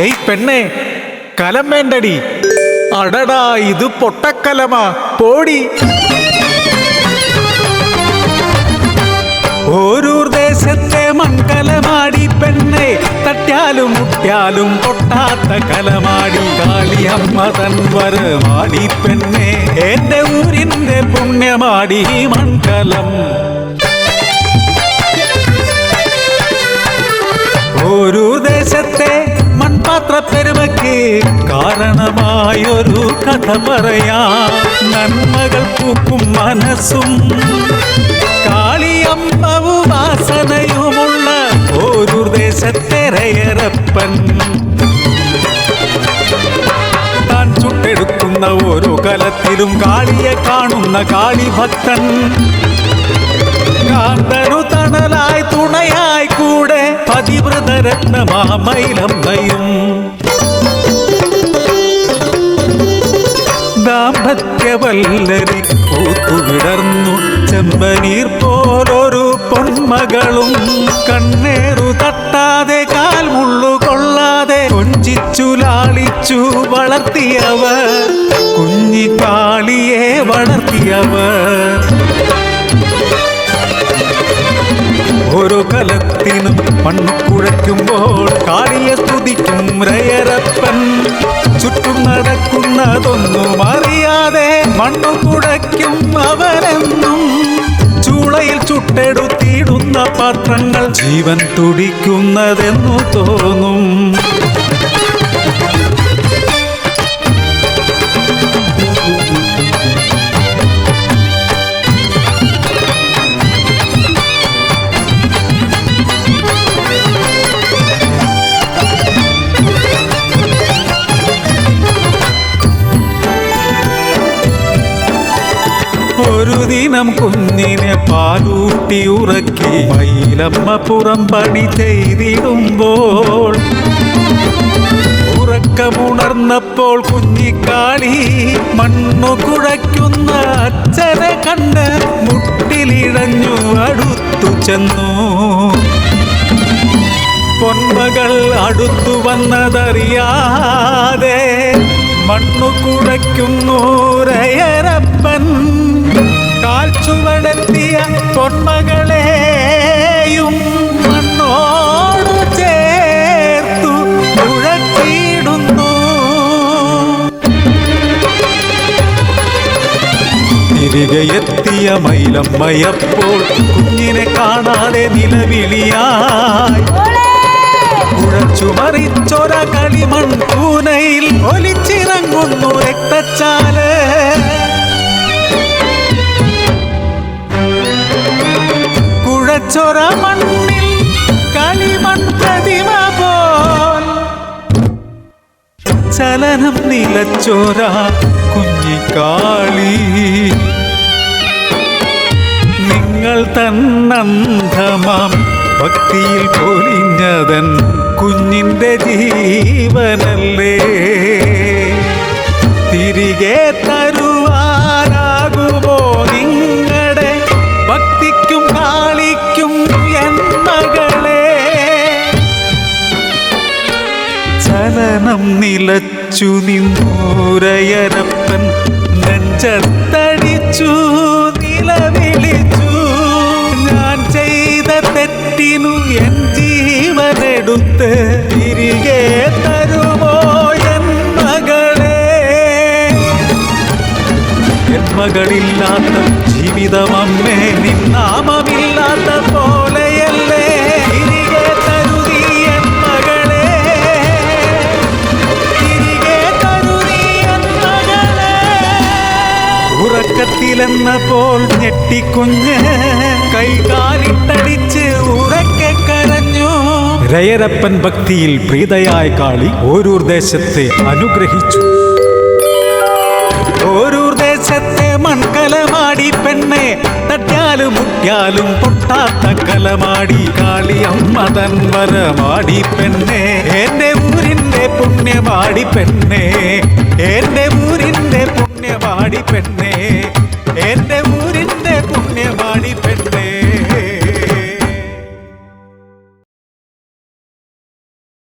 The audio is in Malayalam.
ഏയ് പെണ്ണേ, കലം വേണ്ടടി. അടടാ, ഇത് പൊട്ടക്കലമാ, പോടി. ഓരൂർ ദേശത്തെ മൺകലമാടി പെണ്ണെ, തട്ടിയാലും മുട്ടിയാലും പൊട്ടാത്ത കലമാടി. കാളിയമ്മ തൻ വരമാടി പെണ്ണെ, എന്റെ ഊരിന്റെ പുണ്യമാടി മൺകലം. ഓരൂർ ദേശത്തെ മൺപാത്ര പെരുമയ്ക്ക് കാരണമായൊരു കഥ പറയാം. നന്മകൾ പൂക്കും മനസ്സും കാളിയമ്മ വാസനയുമുള്ള ഓരൂർ ദേശത്തെ രയരപ്പൻ. താൻ ചുട്ടെടുക്കുന്ന ഓരോ കലത്തിലും കാളിയെ കാണുന്ന കാളിഭക്തൻ. കാന്തനു തണലായി തുണയായി കൂടെ പതിവ്രതരത്നമാമയിലമ്മയും. ദാമ്പത്യവല്ലരി പൂത്തുവിടർന്നു ചെമ്പനീർ പോലൊരു പൊന്മകളും. കണ്ണേറു തട്ടാതെ കാൽമുള്ളു കൊള്ളാതെ കൊഞ്ചിച്ചു ലാളിച്ചു വളർത്തിയവർ, കുഞ്ഞിക്കാളിയെ വളർത്തിയവർ. ഓരോ കലത്തിനും മണ്ണു കുഴയ്ക്കുമ്പോൾ കാളിയെ സ്തുതിക്കും രയരപ്പൻ. ചുറ്റും നടക്കുന്നതൊന്നും അറിയാതെ മണ്ണു കുഴയ്ക്കും അവരെന്നും. ചൂളയിൽ ചുട്ടെടുത്തിടുന്ന പാത്രങ്ങൾ ജീവൻ തുടിക്കുന്നതെന്നു തോന്നും. ഒരു ദിനം കുഞ്ഞിനെ പാലൂട്ടി ഉറക്കി മയിലമ്മ പുറം പണി ചെയ്തിടുമ്പോൾ, ഉറക്കമുണർന്നപ്പോൾ കുഞ്ഞിക്കാളി മണ്ണു കുഴയ്ക്കുന്ന അച്ഛനെ കണ്ട് മുട്ടിലിഴഞ്ഞു അടുത്തു ചെന്നു. പൊന്മകൾ അടുത്തു വന്നതറിയാതെ മണ്ണു കുഴയ്ക്കുന്നു രയരപ്പൻ. കാൽ ചുവടെത്തിയ പൊന്മകളെയും മണ്ണോടു ചേർത്തു കുഴച്ചിടുന്നു. തിരികെ എത്തിയ മയിലമ്മയപ്പോൾ കുഞ്ഞിനെ കാണാതെ നിലവിളിയായി. കുഴച്ചുമറിച്ചൊര കളിമൺ കൂനയിൽ ഒലിച്ചിറങ്ങുന്നു രക്തച്ചാല്. കുഴച്ചൊര മണ്ണിൽ കളിമൺ പ്രതിമ പോൽ ചലനം നിലച്ചോര കുഞ്ഞിക്കാളി. നിങ്ങൾ തന്നന്ധമാം ഭക്തിയിൽ പൊലിഞ്ഞതൻ കുഞ്ഞിന്റെ ജീവനല്ലേ. തിരികെ തരുവാനാകുമോ നിങ്ങളുടെ ഭക്തിക്കും കാളിക്കും എൻ മകളെ. ചലനം നിലച്ചു നിന്നൂരയരപ്പൻ നെഞ്ചത്തടിച്ചു നിലവിളിച്ചു. ഞാൻ ചെയ്ത തെറ്റിനു എൻ ജീവനെടുത്ത് തിരികെ തരുമോ എൻ മകളെ. എൻ മകളില്ലാത്ത ജീവിതമമ്മേ നിന്നാമമില്ലാത്ത പോലെയല്ലേ. തിരികെ തരുതി എൻ മകളെ, തിരികെ തരുതി എൻ മകളെ. ഉറക്കത്തിലെന്ന പോൽ ഞെട്ടിക്കുഞ്ഞ് കൈകാലിട്ടടിച്ച് ഉറക്കെ കരഞ്ഞു. രയരപ്പൻ ഭക്തിയിൽ പ്രീതയായ കാളി ഓരൂർ ദേശത്തെ അനുഗ്രഹിച്ചു. ഓരൂർ ദേശത്തെ മൺകലമാടി പെണ്ണെ, തട്ടിയാലും മുട്ടിയാലും പൊട്ടാത്ത കലമാടി. കാളിയമ്മ തൻ വരമാടി പെണ്ണെ, എന്റെ ഊരിന്റെ പുണ്യമാടി പെണ്ണെ, എന്റെ ഊരിന്റെ പുണ്യമാടി പെണ്ണെ.